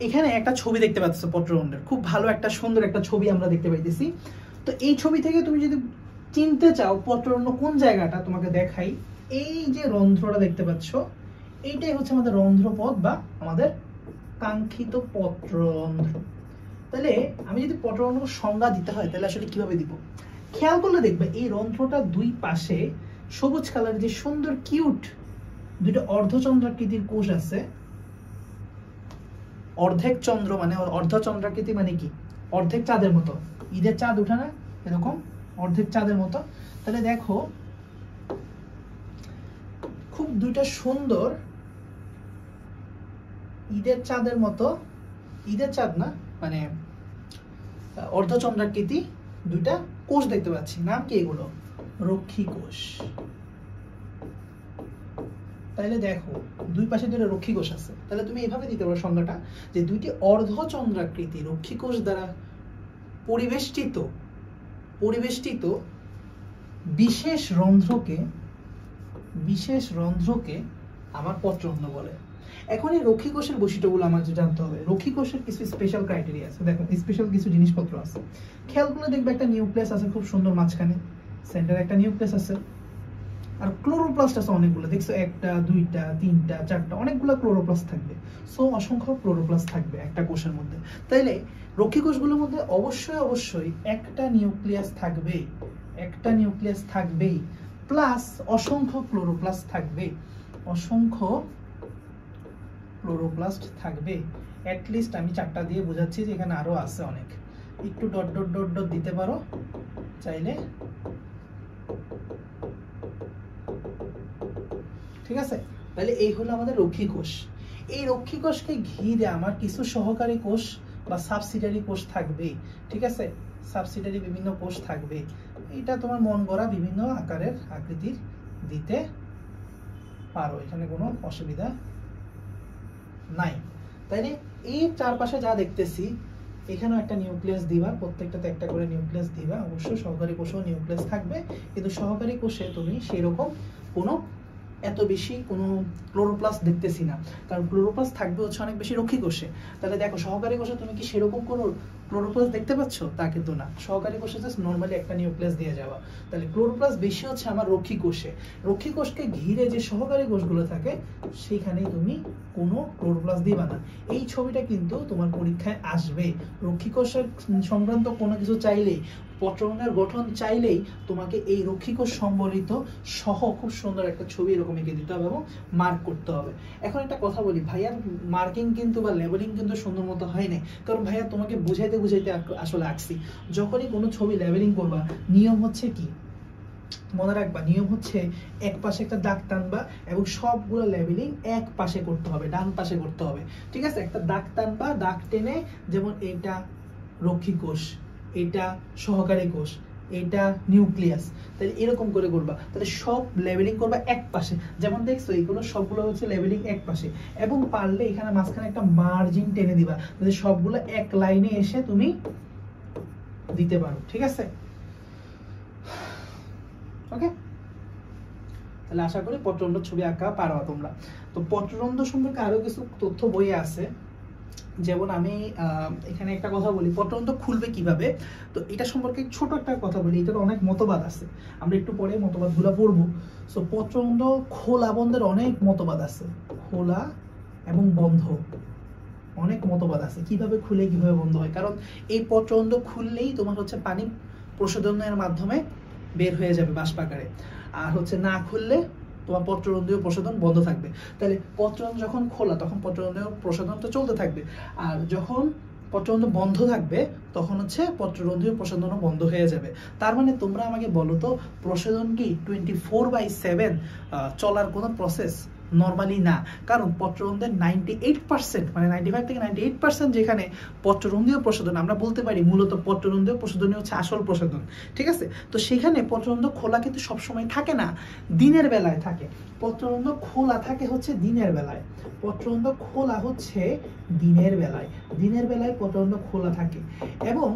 এখানে একটা ছবি দেখতে পাচ্ছ পত্ররন্ধ্রের, খুব ভালো একটা সুন্দর একটা ছবি আমরা দেখতে পাইতেছি। তো এই ছবি থেকে তুমি যদি চিনতে চাও পত্ররন্ধ্র কোন জায়গাটা, তোমাকে দেখাই। এই যে রন্ধ্রটা দেখতে পাচ্ছ, এইটাই হচ্ছে আমাদের রন্ধ্রপথ বা আমাদের কাঙ্ক্ষিত পত্ররন্ধ্র। তাহলে আমি যদি পত্ররন্ধ্র সংজ্ঞা দিতে হয় তাহলে আসলে কিভাবে দিব? খেয়াল করলে দেখবে এই রন্ধ্রটা দুই পাশে সবুজ কালার যে সুন্দর কিউট দুটো অর্ধচন্দ্রাকৃতির কোষ আছে। অর্ধেক চন্দ্র মানে অর্ধচন্দ্রাকৃতি মানে কি? অর্ধেক চাঁদের মতো, ঈদের চাঁদ উঠে না এরকম অর্ধেক চাঁদের মতো। তাহলে দেখো খুব দুইটা সুন্দর ঈদের চাঁদের মতো, ঈদের চাঁদ না মানে অর্ধচন্দ্রাকৃতি দুইটা কোষ দেখতে পাচ্ছি। নাম কি এগুলো? রক্ষী কোষ। তাহলে দেখো দুই পাশে দুটো রক্ষী কোষ আছে। তাহলে তুমি এভাবে দিতে পারো সংজ্ঞাটা যে দুইটি অর্ধচন্দ্রাকৃতি রক্ষী কোষ দ্বারা পরিবেষ্টিত বিশেষ রন্ধ্রকে আমার পত্ররন্ধ্র বলে। এখন এই রক্ষী কোষের বৈশিষ্ট্যগুলো আমাদের জানতে হবে। রক্ষী কোষের কিছু স্পেশাল ক্রাইটেরিয়া আছে, দেখো স্পেশাল কিছু জিনিসপত্র আছে। খেয়াল করলে দেখবে একটা নিউক্লিয়াস আছে খুব সুন্দর, মাঝখানে সেন্টারে একটা নিউক্লিয়াস আছে, আর ক্লোরোপ্লাস্ট আছে অনেকগুলো, দেখছো একটা দুইটা তিনটা চারটা অনেকগুলো ক্লোরোপ্লাস্ট থাকবে। সো অসংখ্য ক্লোরোপ্লাস্ট থাকবে একটা কোষের মধ্যে। তাইলে রক্ষী কোষগুলোর মধ্যে অবশ্যই একটা নিউক্লিয়াস থাকবেই, প্লাস অসংখ্য ক্লোরোপ্লাস্ট থাকবে। অ্যাটলিস্ট আমি চারটা দিয়ে বোঝাচ্ছি যে এখানে আরো আছে অনেক, একটু ডট ডট ডট ডট দিতে পারো চাইলে, ঠিক আছে? তাহলে এই হলো আমাদের রক্ষী কোষ। এই রক্ষী কোষকে ঘিরে আমার কিছু সহকারী কোষ বা সাবসিডারি কোষ থাকবে, ঠিক আছে? সাবসিডারি বিভিন্ন কোষ থাকবে। এটা তোমার মন গড়া বিভিন্ন আকারের আকৃতির দিতে পারো, এখানে কোনো অসুবিধা নাই। তাইলে এই চারপাশে যা দেখতেছি এখানেও একটা নিউক্লিয়াস দিবা, প্রত্যেকটাতে একটা করে নিউক্লিয়াস দিবা। অবশ্যই সহকারী কোষেও নিউক্লিয়াস থাকবে, কিন্তু সহকারী কোষে তুমি সেরকম কোনো এত বেশি কোনো ক্লোরোপ্লাস্ট দেখতেছি না, কারণ ক্লোরোপ্লাস্ট থাকবে হচ্ছে অনেক বেশি রক্ষী কোষে। তাহলে দেখো সহকারী কোষে তুমি কি সেরকম কোনো ক্লোরোপ্লাস্ট দেখতে পাচ্ছ? তা কিন্তু না, সহকারী কোষে জাস্ট নর্মালি একটা নিউক্লিয়াস দিয়ে যাওয়া। তাহলে ক্লোরোপ্লাস্ট বেশি হচ্ছে আমার রক্ষী কোষে। রক্ষী কোষকে ঘিরে যে সহকারী কোষগুলো থাকে সেখানে তুমি কোনো ক্লোরোপ্লাস্ট দিবা না। এই ছবিটা কিন্তু তোমার পরীক্ষায় আসবে। রক্ষী কোষের সংক্রান্ত কোনো কিছু চাইলেই, পত্ররন্ধ্রের গঠন চাইলেই তোমাকে এই রক্ষী কোষ সম্বলিত সহ খুব সুন্দর একটা ছবি এরকম এঁকে দিতে হবে এবং মার্ক করতে হবে। এখন একটা কথা বলি, ভাইয়ার মার্কিং কিন্তু বা লেবেলিং কিন্তু সুন্দর মতো হয় নাই, কারণ ভাইয়া তোমাকে বুঝাইতে আসলে আঁকছি। যখনই কোনো ছবি লেবেলিং করবা নিয়ম হচ্ছে কি মনে রাখবা, নিয়ম হচ্ছে এক পাশে একটা দাগ টানবা এবং সবগুলো লেবেলিং এক পাশে করতে হবে, ডান পাশে করতে হবে, ঠিক আছে? একটা দাগ টানবা, দাগ টেনে যেমন এটা রক্ষী কোষ, এটা সহকারী কোষ, এটা নিউক্লিয়াস, তাহলে এরকম করে করবা। তাহলে সব লেবেলিং করবা এক পাশে, যেমন দেখছো এইগুলো সবগুলো হচ্ছে লেবেলিং এক পাশে। এবং পারলে এখানে মাঝখানে একটা মার্জিন টেনে দিবা, তাহলে সবগুলো এক লাইনে এসে তুমি দিতে পারো, ঠিক আছে? ওকে, তাহলে আশা করি পত্ররন্ধ্র ছবি আঁকা পারো তোমরা। তো পত্ররন্ধ্র সম্পর্কে আরো কিছু তথ্য বইয়ে আছে, যেমন আমি এখানে একটা কথা বলি, পত্ররন্ধ্র খুলবে কিভাবে। তো এটা সম্পর্কে ছোট একটা কথা বলি, এটার অনেক মতবাদ আছে, আমরা একটু পরে মতবাদগুলো পড়বো। সো পত্ররন্ধ্র খোলা বন্ধের অনেক মতবাদ আছে, খোলা এবং বন্ধ অনেক মতবাদ আছে, কিভাবে খুলে কিভাবে বন্ধ হয়। কারণ এই পত্ররন্ধ্র খুললেই তোমার হচ্ছে পানি প্রশোধনের মাধ্যমে বের হয়ে যাবে বাষ্পাকারে, আর হচ্ছে না খুললে তোমার পত্ররন্ধ্রীয় প্রশোধন বন্ধ থাকবে। তাহলে পত্ররন্ধ্র যখন খোলা তখন পত্ররন্ধ্রীয় প্রশোধন তো চলতে থাকবে, আর যখন পত্ররন্ধ্র বন্ধ থাকবে তখন হচ্ছে পত্ররন্ধ্রীয় প্রশোধনও বন্ধ হয়ে যাবে। তার মানে তোমরা আমাকে বলো তো, প্রশোধন কি 24/7 চলার কোনো প্রসেস? নর্মালি না, কারণ পত্ররন্ধ্রের 98% মানে 95 থেকে 98% যেখানে পত্ররন্ধ্রীয় প্রশোধন, আমরা বলতে পারি মূলত পত্ররন্ধ্রীয় প্রশোধনই হচ্ছে আসল প্রশোধন, ঠিক আছে? তো সেখানে পত্ররন্ধ্র খোলা কিন্তু সবসময় থাকে না, দিনের বেলায় থাকে। পত্ররন্ধ্র খোলা থাকে হচ্ছে দিনের বেলায়, পত্ররন্ধ্র খোলা হচ্ছে দিনের বেলায়। দিনের বেলায় পত্ররন্ধ্র খোলা থাকে। এবং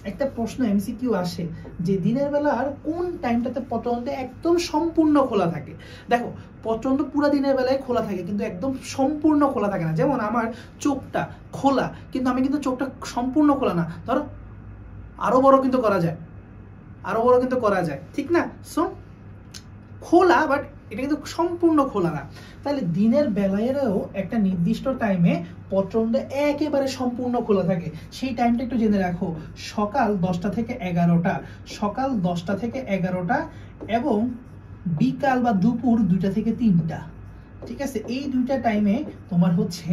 একটা প্রশ্ন এমসিকিউ আসে যে দিনের বেলার কোন টাইমটাতে পত্ররন্ধ্র একদম সম্পূর্ণ খোলা থাকে। দেখো পত্ররন্ধ্র পুরো দিনের বেলায় খোলা থাকে কিন্তু একদম সম্পূর্ণ খোলা থাকে না। যেমন আমার চোখটা খোলা কিন্তু আমি কিন্তু চোখটা সম্পূর্ণ খোলা না, ধরো আরো বড় কিন্তু করা যায়, আরো বড় কিন্তু করা যায়, ঠিক না? সো খোলা বাট এটা কিন্তু সম্পূর্ণ খোলা না। তাহলে দিনের বেলায়ও একটা নির্দিষ্ট টাইমে পত্ররন্ধ্র একেবারে সম্পূর্ণ খোলা থাকে। সেই টাইমটা একটু জেনে রাখো, সকাল 10টা থেকে 11টা, সকাল 10টা থেকে 11টা এবং বিকাল বা দুপুর 2টা থেকে 3টা। ঠিক আছে, এই দুইটা টাইমে তোমার হচ্ছে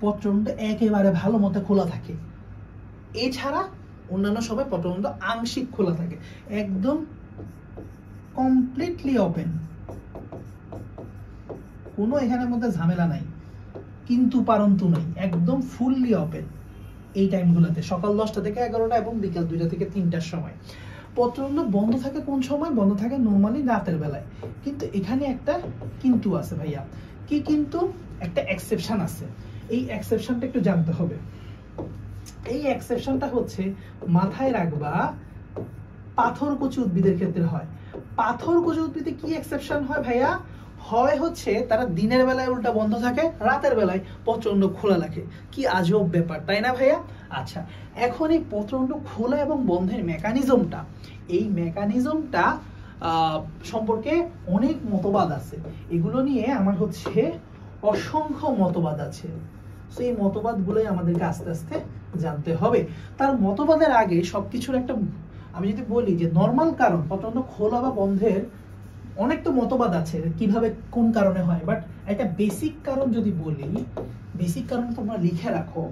পত্ররন্ধ্র একেবারে ভালো মতো খোলা থাকে। এছাড়া অন্যান্য সময় পত্ররন্ধ্র আংশিক খোলা থাকে, একদম কমপ্লিটলি ওপেন, কোনো এখানের মধ্যে ঝামেলা নাই, কিন্তু পারন্তু নাই, একদম ফুললি ওপেন এই টাইমগুলোতে, সকাল 10টা থেকে 11টা এবং বিকাল 2টা থেকে 3টার সময়। পত্ররন্ধ্র বন্ধ থাকে কোন সময়? বন্ধ থাকে নরমালি রাতের বেলায়। কিন্তু এখানে একটা কিন্তু আছে ভাইয়া। কি কিন্তু? একটা এক্সেপশন আছে। এই এক্সেপশনটা একটু জানতে হবে। এই এক্সেপশনটা হচ্ছে মাথায় রাখবা, পাথরকুচি উদ্ভিদের ক্ষেত্রে হয়। পাথরকুচি উদ্ভিদে কি এক্সেপশন হয় ভাইয়া? হয় হচ্ছে তারা দিনের বেলায় উল্টা বন্ধ থাকে, রাতের বেলায় পত্ররন্ধ্র খোলা রাখে। কি আজব ব্যাপার, তাই না ভাইয়া? আচ্ছা, এখন এই পত্ররন্ধ্র খোলা এবং বন্ধের মেকানিজমটা, এই মেকানিজমটা সম্পর্কে অনেক মতবাদ আছে। এগুলো নিয়ে আমার হচ্ছে অসংখ্য মতবাদ আছে। সেই মতবাদগুলোই আমাদেরকে আস্তে আস্তে জানতে হবে। তার মতবাদের আগে সবকিছুর একটা, আমি যদি বলি যে নরমাল কারণ পত্ররন্ধ্র খোলা বা বন্ধের অনেক তো মতবাদ আছে কিভাবে কোন কারণে হয়, বাট একটা বেসিক কারণ যদি বলি, বেসিক কারণ তোমরা লিখে রাখো।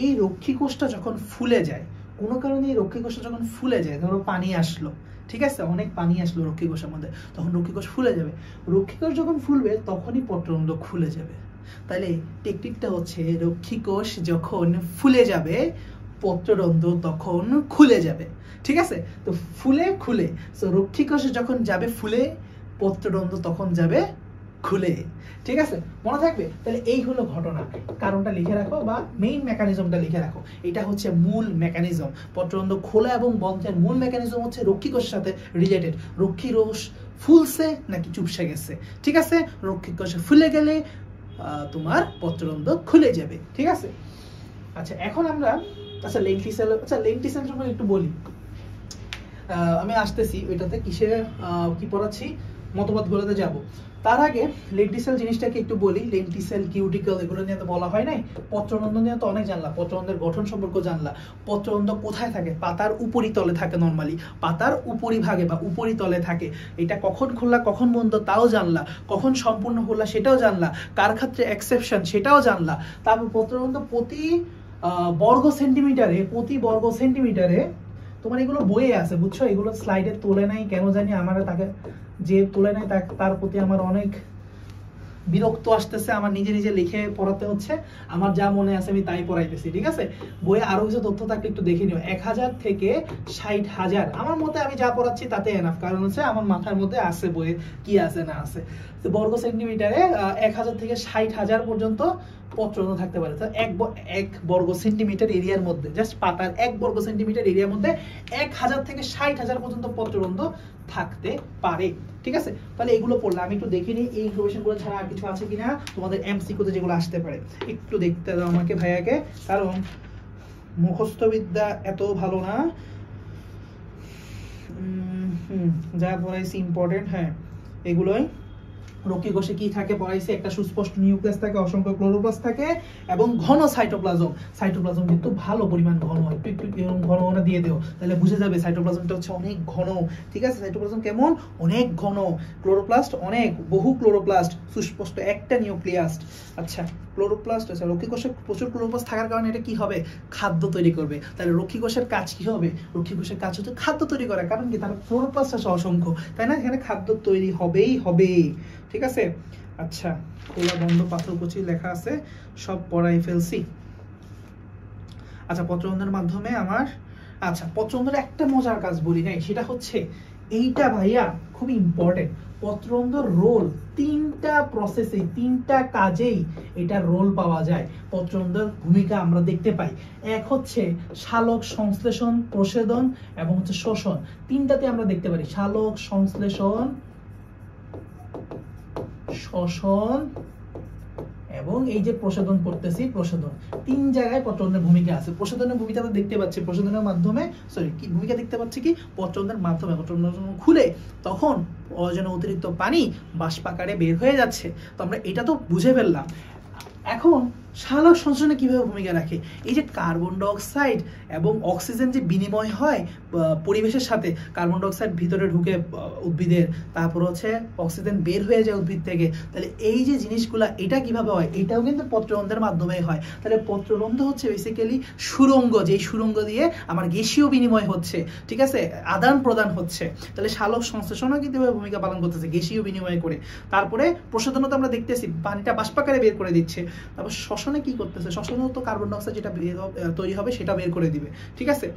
এই রক্ষী কোষটা যখন ফুলে যায়, কোনো কারণে এই রক্ষী কোষটা যখন ফুলে যায়, ধরো পানি আসলো, ঠিক আছে, অনেক পানি আসলো রক্ষী কোষের মধ্যে, তখন রক্ষী কোষ ফুলে যাবে। রক্ষী কোষ যখন ফুলবে তখনই পত্ররন্ধ্র খুলে যাবে। তাহলে টেকনিকটা হচ্ছে রক্ষী কোষ যখন ফুলে যাবে পত্ররন্ধ্র তখন খুলে যাবে। ঠিক আছে, তো ফুলে খুলে, তো রক্ষী কোষ যখন যাবে ফুলে, পত্ররন্ধ্র তখন যাবে খুলে। ঠিক আছে, মনে থাকবে? তাহলে এই হলো ঘটনা। কারণটা লিখে রাখো বা মেইন মেকানিজমটা লিখে রাখো। এটা হচ্ছে মূল মেকানিজম। পত্ররন্ধ্র খোলা এবং বন্ধের মূল মেকানিজম হচ্ছে রক্ষী কোষের সাথে রিলেটেড। রক্ষী কোষ ফুলছে নাকি চুপসে গেছে। ঠিক আছে, রক্ষী কোষ ফুলে গেলে তোমার পত্ররন্ধ্র খুলে যাবে। ঠিক আছে, আচ্ছা এখন আমরা লেন্টিসেল জন্য একটু বলি। আমি আসতেছি ওইটাতে কিসে কি পড়াচ্ছি, মতবাদ গুলোতে যাব। তার আগে লেন্টিসেল জিনিসটাকে একটু বলি। লেন্টিসেল, কিউটিকল এগুলো নিয়ে তো বলা হয় নাই। পত্ররন্ধ্র নিয়ে তো অনেক জানলা, পত্ররন্ধ্রের গঠন সম্পর্কে জানলা। পত্ররন্ধ্র কোথায় থাকে? পাতার উপরিতলে থাকে নরমালি, পাতার উপরিভাগে বা উপরিতলে থাকে। এটা কখন খোলা কখন বন্ধ তাও জানলা, কখন সম্পূর্ণ খোলা সেটাও জানলা, কার ক্ষেত্রে এক্সেপশন সেটাও জানলা। তারপর পত্ররন্ধ্র প্রতি বর্গ সেন্টিমিটারে তোমার এগুলো বইয়ে আছে, বুঝছো? এগুলো স্লাইডে তোলে নাই কেন জানি, আমার তাকে যে তোলে নাই তার প্রতি আমার অনেক বিরক্ত আসতেছে। আমার নিজে নিজে লিখে পড়াতে হচ্ছে, আমার যা মনে আছে আমি তাই পড়াইতেছি। ঠিক আছে, বইয়ে আরো কিছু তথ্য থাকলে একটু দেখে নিও। 1000 থেকে 60,000 আমার মতে আমি যা পড়াচ্ছি তাতে এনাফ, কারণ হচ্ছে আমার মাথার মধ্যে আছে বইয়ে কি আছে না আছে। তো বর্গ সেন্টিমিটারে 1000 থেকে 60,000 পর্যন্ত পত্ররন্ধ্র থাকতে পারে। তো এক বর্গ সেন্টিমিটার এরিয়ার মধ্যে, জাস্ট পাতার 1 বর্গ সেন্টিমিটার এরিয়ার মধ্যে 1000 থেকে 60,000 পর্যন্ত পত্ররন্ধ্র থাকতে পারে। ঠিক আছে, তাহলে এগুলো পড়লে আমি একটু দেখে নিই এই ইনফরমেশনগুলো ছাড়া আর কিছু আছে কিনা তোমাদের এমসিকিউতে যেগুলো আসতে পারে। একটু দেখতে দাও আমাকে ভাইয়াকে, কারণ মুখস্থ বিদ্যা এত ভালো না। যা পড়াইছি ইম্পর্টেন্ট, হ্যাঁ এগুলোই। রক্ষী কোষে কি থাকে পড়াইছে? একটা সুস্পষ্ট নিউক্লিয়াস থাকে, অসংখ্য ক্লোরোপ্লাস্ট থাকে এবং ঘন সাইটোপ্লাজম। সাইটোপ্লাজম কিন্তু ভালো পরিমাণ ঘন, একটু একটু ঘন ঘন দিয়ে দেও তাহলে বুঝে যাবে সাইটোপ্লাজমটা হচ্ছে অনেক ঘন। ঠিক আছে, সাইটোপ্লাজম কেমন? অনেক ঘন। ক্লোরোপ্লাস্ট অনেক, বহু ক্লোরোপ্লাস্ট, সুস্পষ্ট একটা নিউক্লিয়াস। আচ্ছা ক্লোরোপ্লাস্ট, আচ্ছা রক্ষী কোষে প্রচুর ক্লোরোপ্লাস্ট থাকার কারণে এটা কি হবে? খাদ্য তৈরি করবে। তাহলে রক্ষী কোষের কাজ কি হবে? রক্ষী কোষের কাজ হচ্ছে খাদ্য তৈরি করা, কারণ কি তার ক্লোরোপ্লাস্ট আছে অসংখ্য, তাই না? এখানে খাদ্য তৈরি হবেই হবে। ঠিক আছে, আচ্ছা খোলা বন্ধ পাথরকুচি লেখা আছে, সব পড়াই ফেলছি। আচ্ছা পত্ররন্ধ্রের মাধ্যমে আমার, আচ্ছা পত্ররন্ধ্রের একটা মজার কাজ বলি নাই, সেটা হচ্ছে এইটা ভাইয়া খুব ইম্পর্টেন্ট। পত্ররন্ধ্র রোল, তিনটা প্রসেসে, তিনটা কাজেই এটা রোল পাওয়া যায়। পত্ররন্ধ্রের ভূমিকা আমরা দেখতে পাই। এক হচ্ছে সালোক সংশ্লেষণ, প্রসেদন এবং হচ্ছে শোষণ। তিনটাতে আমরা দেখতে পারি সালোক সংশ্লেষণ, শোষণ এবং এই যে প্রসাধন করতেছি, প্রসাধন। তিন জায়গায় পত্ররন্ধ্রের ভূমিকা আছে। প্রসাধনের ভূমিকা আমরা দেখতে পাচ্ছি প্রসাধনের মাধ্যমে, কি ভূমিকা দেখতে পাচ্ছি কি পত্ররন্ধ্রের মাধ্যমে। পত্ররন্ধ্র খুলে তখন প্রয়োজনীয় অতিরিক্ত পানি বাষ্পাকারে বের হয়ে যাচ্ছে। তো আমরা এটা তো বুঝে ফেললাম। এখন সালোক সংশ্লেষণে কিভাবে ভূমিকা রাখে? এই যে কার্বন ডাই অক্সাইড এবং অক্সিজেন যে বিনিময় হয় পরিবেশের সাথে, কার্বন ডাই অক্সাইড ভিতরে ঢুকে উদ্ভিদের, তারপর হচ্ছে অক্সিজেন বের হয়ে যায় উদ্ভিদ থেকে। তাহলে এই যে জিনিসগুলা, এটা কিভাবে হয়? এটাও কিন্তু পত্ররন্ধ্রের মাধ্যমে হয়। তাহলে পত্ররন্ধ্র হচ্ছে বেসিক্যালি সুড়ঙ্গ, যেই সুড়ঙ্গ দিয়ে আমার গ্যাসীয় বিনিময় হচ্ছে, ঠিক আছে, আদান প্রদান হচ্ছে। তাহলে সালোক সংশ্লেষণও কিন্তু ভূমিকা পালন করতেছে গ্যাসীয় বিনিময় করে। তারপরে প্রসাধনও তো আমরা দেখতেছি পানিটা বাষ্পাকারে বের করে দিচ্ছে। তারপর শ্বসনে কি করতেছে? শ্বসনেও তো কার্বন ডাই অক্সাইড যেটা তৈরি হবে সেটা বের করে দিবে, ঠিক আছে।